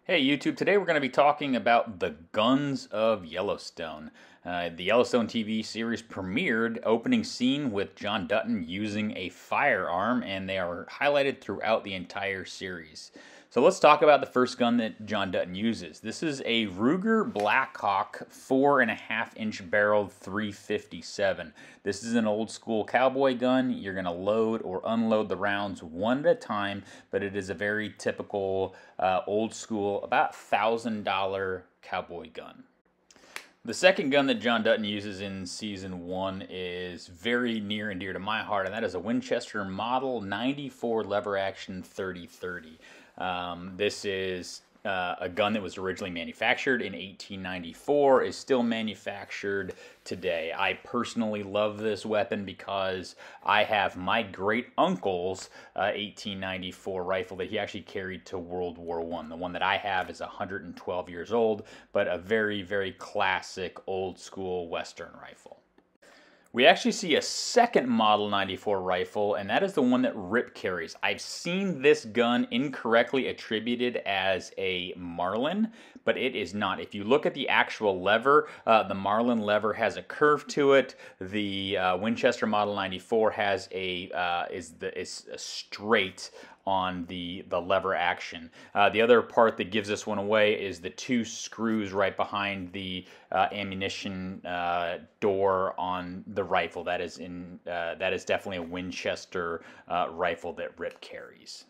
Hey YouTube, today we're going to be talking about the guns of Yellowstone. The Yellowstone TV series premiered opening scene with John Dutton using a firearm, and they are highlighted throughout the entire series. So let's talk about the first gun that John Dutton uses. This is a Ruger Blackhawk 4.5-inch barreled 357. This is an old school cowboy gun. You're going to load or unload the rounds one at a time, but it is a very typical old school, about $1,000 cowboy gun. The second gun that John Dutton uses in Season 1 is very near and dear to my heart, and that is a Winchester Model 94 lever action 30-30. This is a gun that was originally manufactured in 1894, is still manufactured today. I personally love this weapon because I have my great uncle's 1894 rifle that he actually carried to World War I. The one that I have is 112 years old, but a very, very classic old school Western rifle. We actually see a second Model 94 rifle, and that is the one that Rip carries. I've seen this gun incorrectly attributed as a Marlin, but it is not. If you look at the actual lever, the Marlin lever has a curve to it. The Winchester Model 94 has is straight on the lever action. The other part that gives this one away is the two screws right behind the ammunition door on the rifle. That is definitely a Winchester rifle that Rip carries.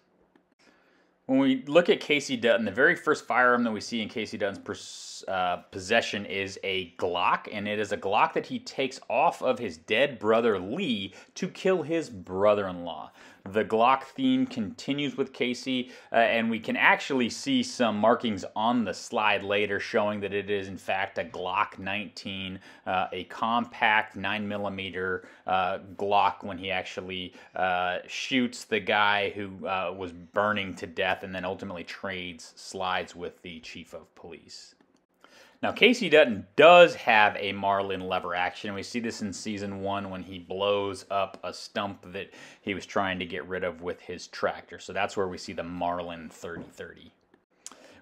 When we look at Casey Dutton, the very first firearm that we see in Casey Dutton's possession is a Glock, and it is a Glock that he takes off of his dead brother Lee to kill his brother-in-law. The Glock theme continues with Casey, and we can actually see some markings on the slide later showing that it is in fact a Glock 19, a compact 9mm Glock when he actually shoots the guy who was burning to death and then ultimately trades slides with the chief of police. Now, Casey Dutton does have a Marlin lever action. We see this in Season 1 when he blows up a stump that he was trying to get rid of with his tractor. So that's where we see the Marlin 30-30.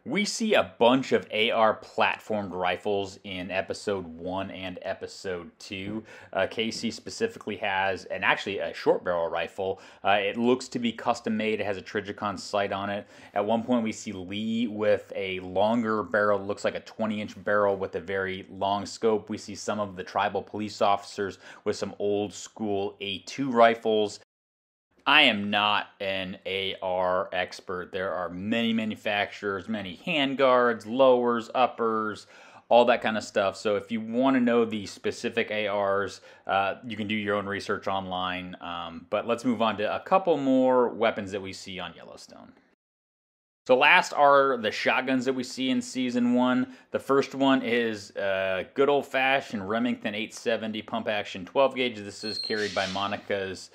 We see a bunch of AR platformed rifles in Episode 1 and Episode 2. Casey specifically has, actually a short barrel rifle. It looks to be custom made. It has a Trijicon sight on it. At one point we see Lee with a longer barrel, looks like a 20-inch barrel with a very long scope. We see some of the tribal police officers with some old school A2 rifles. I am not an AR expert. There are many manufacturers, many handguards, lowers, uppers, all that kind of stuff. So if you want to know the specific ARs, you can do your own research online. But let's move on to a couple more weapons that we see on Yellowstone. So last are the shotguns that we see in Season 1. The first one is good old-fashioned Remington 870 pump-action 12-gauge. This is carried by Monica's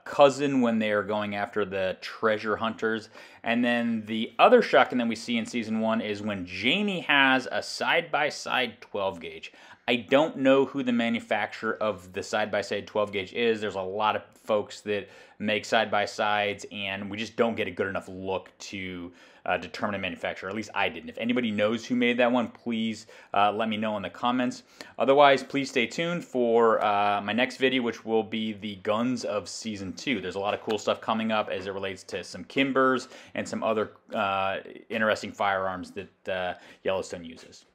cousin when they are going after the treasure hunters. And then the other shotgun that we see in Season 1 is when Jamie has a side-by-side 12-gauge. I don't know who the manufacturer of the side-by-side 12-gauge is. There's a lot of folks that make side-by-sides, and we just don't get a good enough look to determine a manufacturer. At least I didn't. If anybody knows who made that one, please let me know in the comments. Otherwise, please stay tuned for my next video, which will be the guns of Season 2. There's a lot of cool stuff coming up as it relates to some Kimbers and some other interesting firearms that Yellowstone uses.